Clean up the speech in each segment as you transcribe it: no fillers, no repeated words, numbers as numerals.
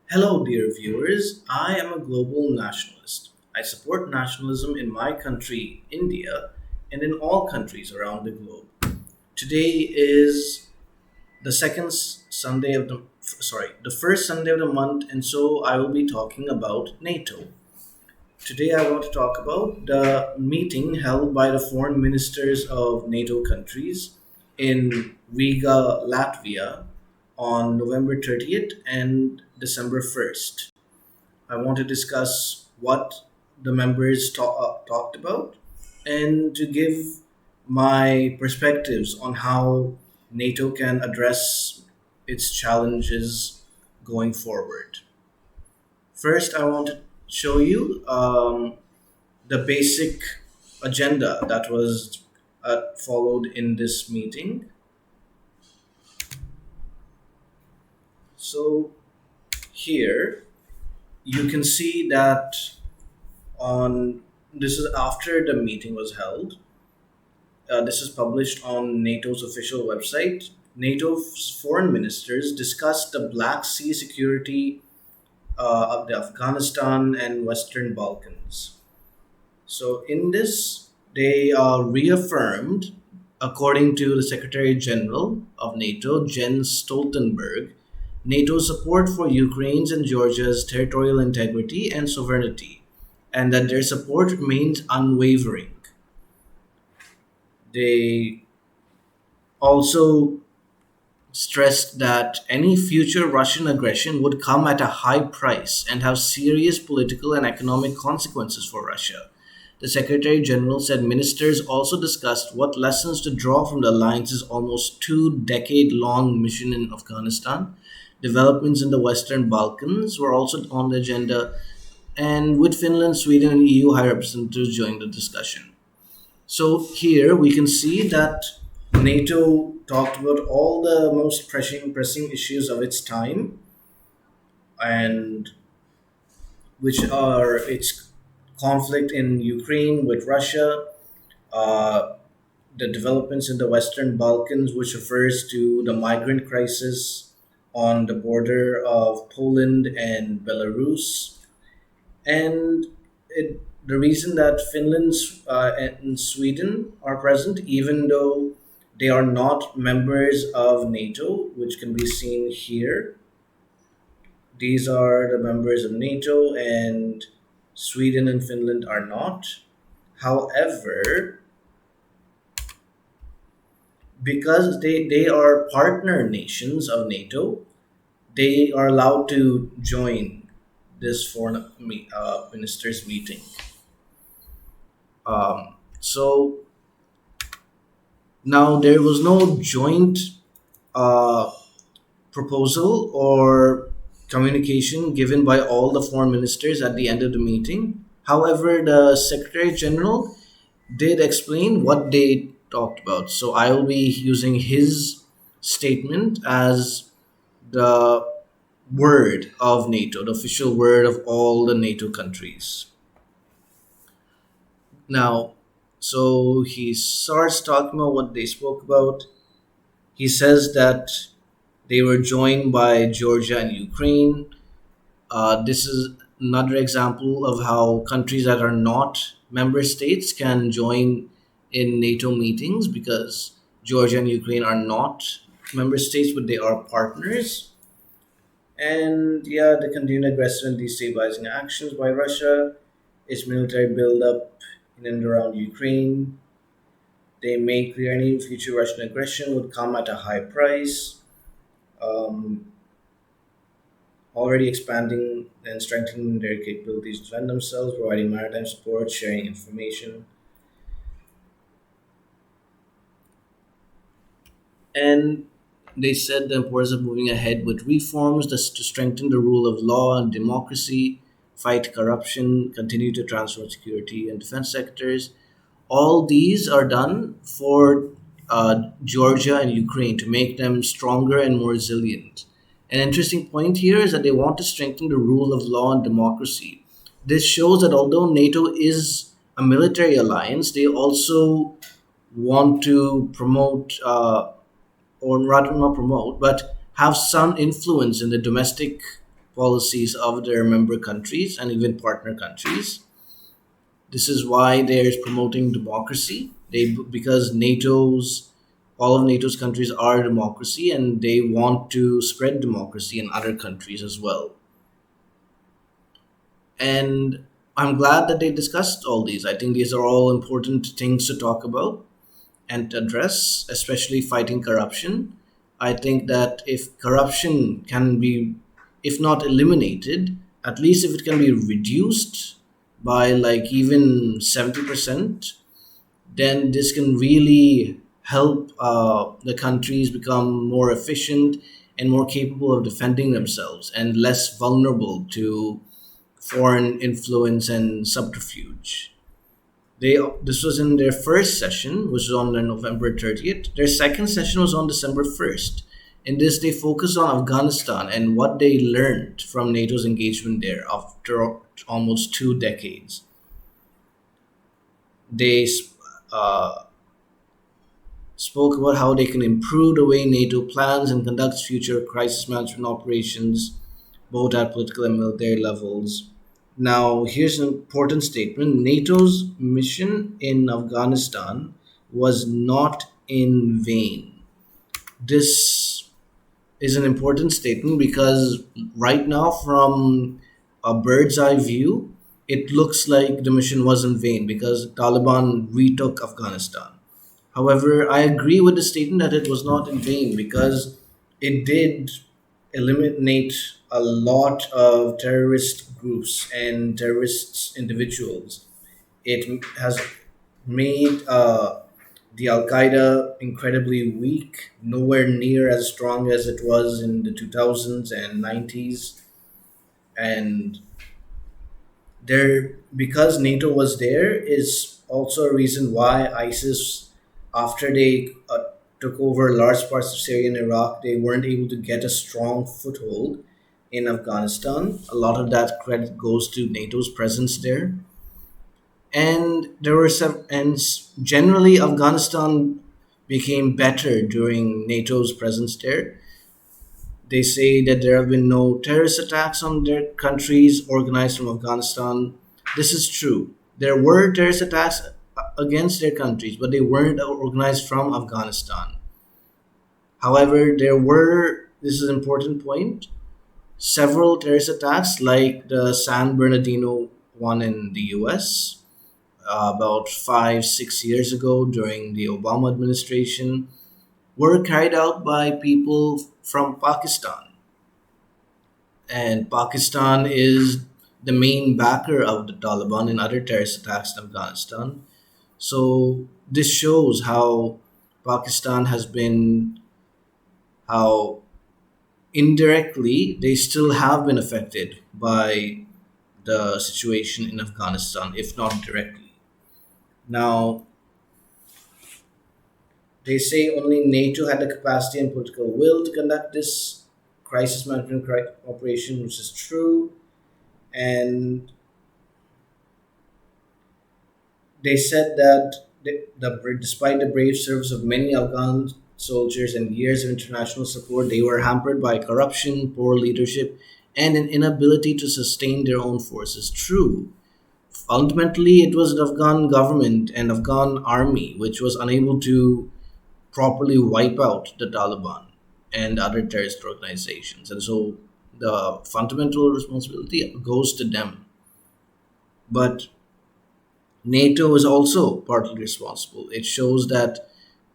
Hello, dear viewers. I am a global nationalist. I support nationalism in my country, India, and in all countries around the globe. Today is the Sunday of the first Sunday of the month, and so I will be talking about NATO. Today, I want to talk about the meeting held by the foreign ministers of NATO countries in Riga, Latvia, on November 30th and December 1st. I want to discuss what the members talked about and to give my perspectives on how NATO can address its challenges going forward. First, I want to show you the basic agenda that was followed in this meeting. So, here you can see that on this is after the meeting was held. This is published on NATO's official website. NATO's foreign ministers discussed the Black Sea security of the Afghanistan and Western Balkans. So, in this, they reaffirmed, according to the Secretary General of NATO, Jens Stoltenberg, NATO's support for Ukraine's and Georgia's territorial integrity and sovereignty, and that their support remains unwavering. They also stressed that any future Russian aggression would come at a high price and have serious political and economic consequences for Russia. The Secretary General said ministers also discussed what lessons to draw from the alliance's almost 2 decade long mission in Afghanistan. Developments in the Western Balkans were also on the agenda, and with Finland, Sweden, and EU high representatives joining the discussion. So here we can see that NATO talked about all the most pressing issues of its time, and which are its conflict in Ukraine with Russia, uh, the developments in the Western Balkans, which refers to the migrant crisis on the border of Poland and Belarus, and the reason that Finland and Sweden are present, even though they are not members of NATO, which can be seen here. These are the members of NATO, and Sweden and Finland are not. However, because they are partner nations of NATO, they are allowed to join this ministers meeting. So now there was no joint uh, proposal or communication given by all the foreign ministers at the end of the meeting. However, the Secretary General did explain what they talked about. So I will be using his statement as the word of NATO, the official word of all the NATO countries. Now, so he starts talking about what they spoke about. He says that they were joined by Georgia and Ukraine. This is another example of how countries that are not member states can join in NATO meetings because Georgia and Ukraine are not member states, but they are partners. And yeah, the continued aggressive and destabilizing actions by Russia, its military buildup in and around Ukraine. They make clear any future Russian aggression would come at a high price. Um, Already expanding and strengthening their capabilities to defend themselves, providing maritime support, sharing information. And they said the importance of moving ahead with reforms to strengthen the rule of law and democracy, fight corruption, continue to transform security and defense sectors. All these are done for Georgia and Ukraine to make them stronger and more resilient. An interesting point here is that they want to strengthen the rule of law and democracy. This shows that although NATO is a military alliance, they also want to promote, or rather not promote, but have some influence in the domestic policies of their member countries and even partner countries. This is why they're promoting democracy. Because NATO's all of NATO's countries are democracy, and they want to spread democracy in other countries as well. And I'm glad that they discussed all these. I think these are all important things to talk about and address, especially fighting corruption. I think that if corruption can be, if not eliminated, at least if it can be reduced by like even 70%, then this can really help the countries become more efficient and more capable of defending themselves and less vulnerable to foreign influence and subterfuge. This was in their first session, which was on November 30th. Their second session was on December 1st. In this, they focused on Afghanistan and what they learned from NATO's engagement there after almost 2 decades. They uh, spoke about how they can improve the way NATO plans and conducts future crisis management operations, both at political and military levels. Now, here's an important statement: NATO's mission in Afghanistan was not in vain. This is an important statement because right now, from a bird's eye view, it looks like the mission was in vain because Taliban retook Afghanistan. However, I agree with the statement that it was not in vain because it did eliminate a lot of terrorist groups and terrorist individuals. It has made the Al Qaeda incredibly weak, nowhere near as strong as it was in the 2000s and 90s. And there, because NATO was there, is also a reason why ISIS, after they took over large parts of Syria and Iraq, they weren't able to get a strong foothold in Afghanistan. A lot of that credit goes to NATO's presence there, and there were some, generally Afghanistan became better during NATO's presence there. They say that there have been no terrorist attacks on their countries organized from Afghanistan. This is true. There were terrorist attacks against their countries, but they weren't organized from Afghanistan. However, there were, this is an important point, several terrorist attacks like the San Bernardino one in the US about 5, 6 years ago during the Obama administration were carried out by people from Pakistan. And Pakistan is the main backer of the Taliban in other terrorist attacks in Afghanistan. So this shows how Pakistan has been, how indirectly they still have been affected by the situation in Afghanistan, if not directly. Now, they say only NATO had the capacity and political will to conduct this crisis management operation, which is true. And they said that despite the brave service of many Afghan soldiers and years of international support, they were hampered by corruption, poor leadership, and an inability to sustain their own forces. True. Ultimately, it was the Afghan government and Afghan army which was unable to properly wipe out the Taliban and other terrorist organizations. And so the fundamental responsibility goes to them. But NATO is also partly responsible. It shows that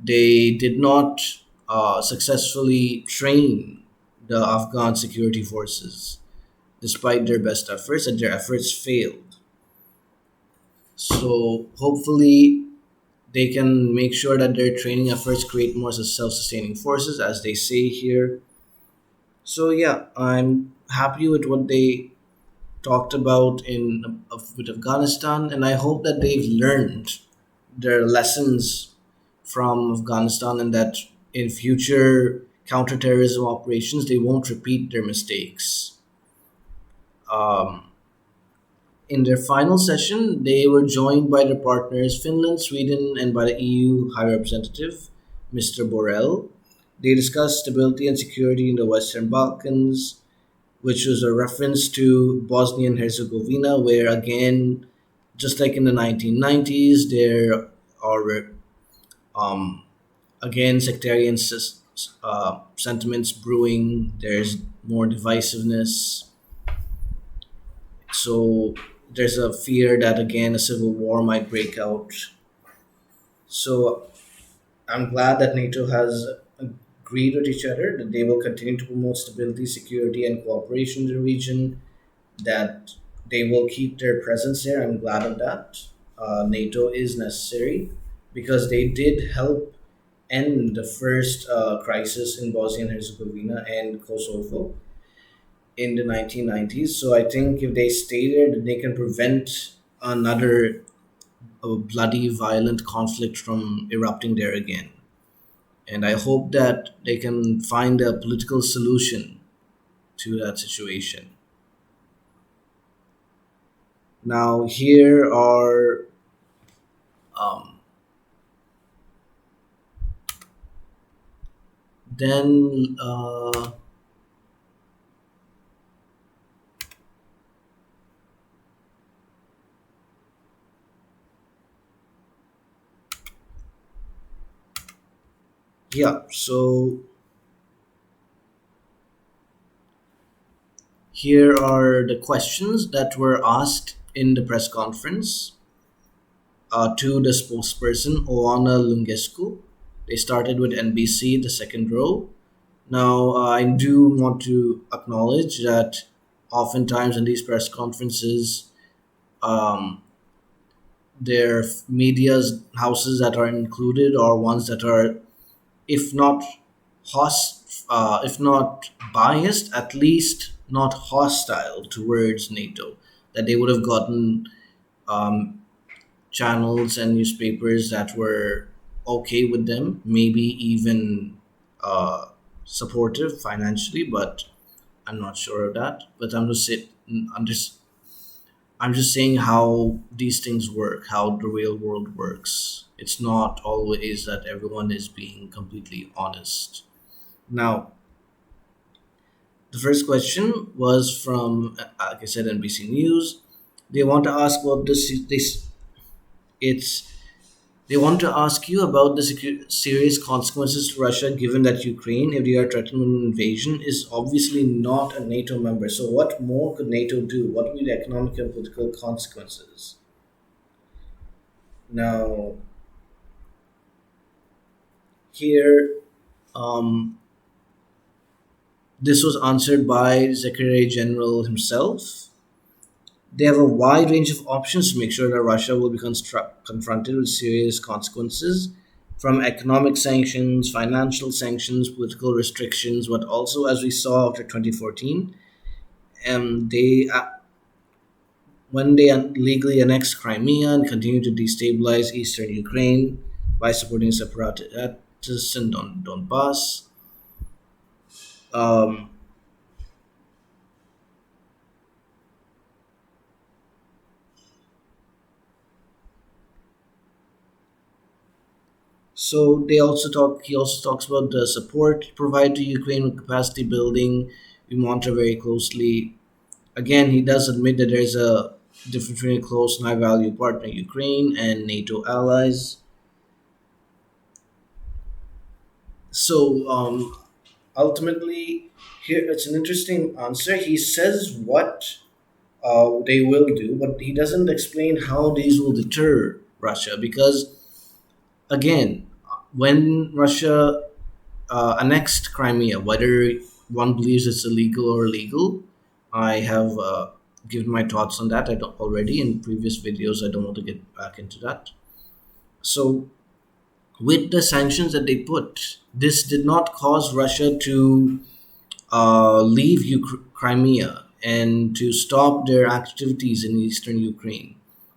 they did not successfully train the Afghan security forces despite their best efforts, and their efforts failed. So hopefully they can make sure that their training efforts create more self-sustaining forces, as they say here. So yeah, I'm happy with what they talked about with Afghanistan, and I hope that they've learned their lessons from Afghanistan, and that in future counterterrorism operations they won't repeat their mistakes. Um, in their final session, they were joined by their partners Finland, Sweden, and by the EU High Representative, Mr. Borrell. They discussed stability and security in the Western Balkans, which was a reference to Bosnia and Herzegovina, where again, just like in the 1990s, there are um, again sectarian sentiments brewing. There's more divisiveness, so there's a fear that again a civil war might break out. So I'm glad that NATO has agreed with each other that they will continue to promote stability, security, and cooperation in the region, that they will keep their presence there. I'm glad of that. NATO is necessary because they did help end the first crisis in Bosnia and Herzegovina and Kosovo in the 1990s. So I think if they stay there, then they can prevent another bloody, violent conflict from erupting there again. And I hope that they can find a political solution to that situation. Now, here are um, then yeah. So here are the questions that were asked in the press conference to the spokesperson Oana Lungescu. They started with NBC, the second row. Now, I do want to acknowledge that oftentimes in these press conferences, um, their media's houses that are included are ones that are, if not if not biased, at least not hostile towards NATO. That they would have gotten um, channels and newspapers that were okay with them, maybe even uh, supportive financially, but I'm not sure of that. But I'm just saying how these things work, how the real world works. It's not always that everyone is being completely honest. Now, the first question was from, like I said, NBC News. They want to ask what this it's they want to ask you about the serious consequences to Russia, given that Ukraine, if they are threatened with an invasion, is obviously not a NATO member. So, what more could NATO do? What would be the economic and political consequences? Now, here, um, this was answered by Secretary General himself. They have a wide range of options to make sure that Russia will be confronted with serious consequences, from economic sanctions, financial sanctions, political restrictions, but also, as we saw after 2014, they when they legally annexed Crimea and continue to destabilize eastern Ukraine by supporting separatists in Donbass. Um, So they also talk. He also talks about the support provided to Ukraine with capacity building. We monitor very closely. Again, he does admit that there's a difference between a close and high-value partner, Ukraine, and NATO allies. So ultimately, here it's an interesting answer. He says what they will do, but he doesn't explain how these will deter Russia. Because again, when Russia annexed Crimea, whether one believes it's illegal or illegal, I have given my thoughts on that. I don't already in previous videos. I don't want to get back into that. So, with the sanctions that they put, this did not cause Russia to leave Crimea and to stop their activities in eastern Ukraine.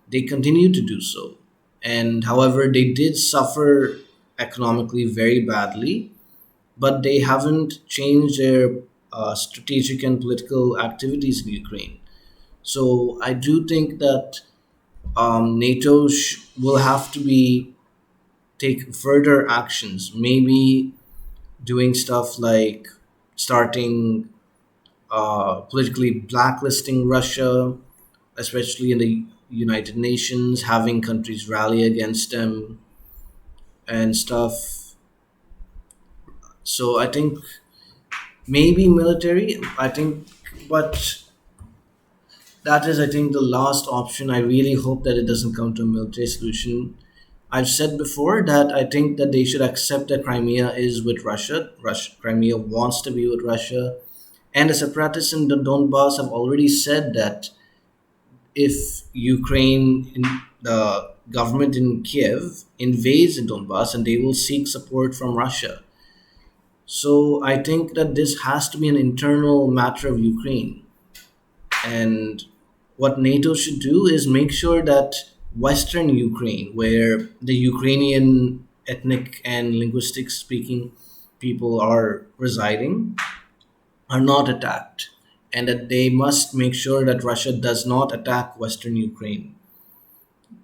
They continued to do so, and however, they did suffer economically very badly, but they haven't changed their strategic and political activities in Ukraine. So I do think that NATO will have to be take further actions, maybe doing stuff like starting politically blacklisting Russia, especially in the United Nations, having countries rally against them and stuff. So I think maybe military. I think, but that is, I think, the last option. I really hope that it doesn't come to a military solution. I've said before that I think that they should accept that Crimea is with Russia. Crimea wants to be with Russia. And the separatists in the Donbass have already said that if the government in Kiev invades the Donbass, and they will seek support from Russia. So I think that this has to be an internal matter of Ukraine. And what NATO should do is make sure that Western Ukraine, where the Ukrainian ethnic and linguistic speaking people are residing, are not attacked. And that they must make sure that Russia does not attack Western Ukraine.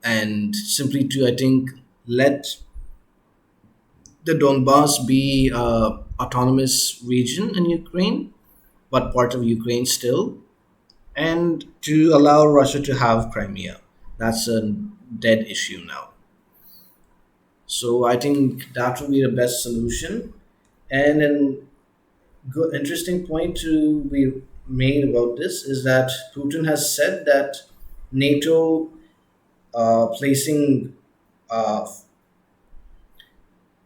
And simply to, I think, let the Donbass be a autonomous region in Ukraine, but part of Ukraine still, and to allow Russia to have Crimea. That's a dead issue now. So I think that would be the best solution. And an good, interesting point to be made about this is that Putin has said that NATO placing uh,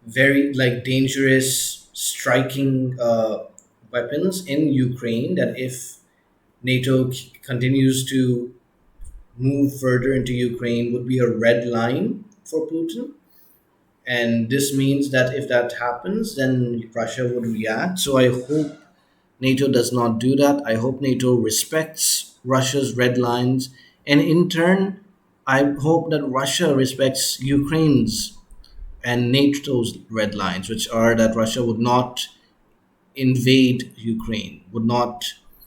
very like dangerous striking weapons in Ukraine. That if NATO continues to move further into Ukraine, would be a red line for Putin. And this means that if that happens, then Russia would react. So I hope NATO does not do that. I hope NATO respects Russia's red lines. And in turn, I hope that Russia respects Ukraine's and NATO's red lines, which are that Russia would not invade Ukraine, would not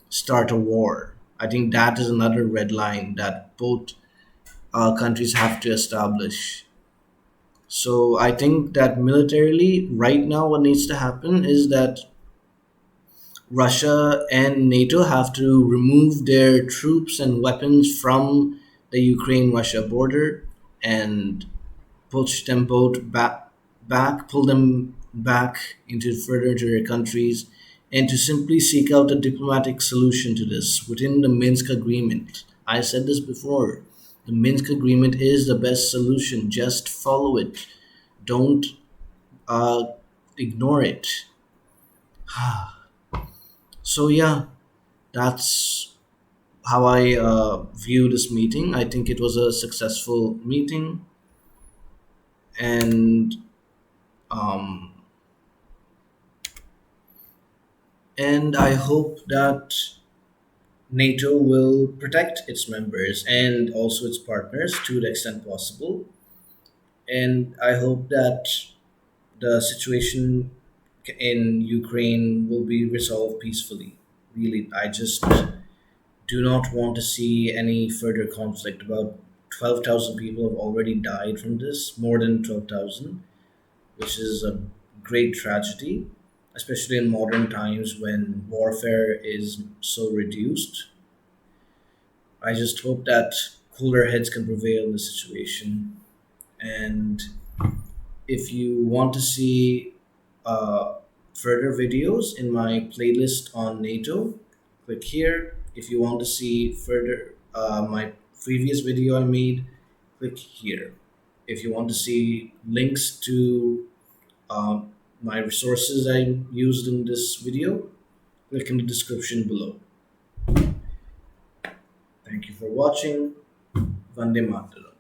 start a war. I think that is another red line that both countries have to establish. So I think that militarily, right now, what needs to happen is that Russia and NATO have to remove their troops and weapons from the Ukraine Russia border and push them both pull them back into further into their countries, and to simply seek out a diplomatic solution to this within the Minsk agreement. I said this before. The Minsk agreement is the best solution. Just follow it. Don't uh, ignore it. So yeah, that's how I view this meeting. I think it was a successful meeting, and um, I hope that NATO will protect its members and also its partners to the extent possible. And I hope that the situation in Ukraine will be resolved peacefully. Really, I just do not want to see any further conflict. About 12,000 people have already died from this, more than 12,000, which is a great tragedy, especially in modern times when warfare is so reduced. I just hope that cooler heads can prevail in the situation. And if you want to see uh, further videos in my playlist on NATO, click here. If you want to see further my previous video I made, click here. If you want to see links to my resources I used in this video, click in the description below. Thank you for watching. Vande Mataram.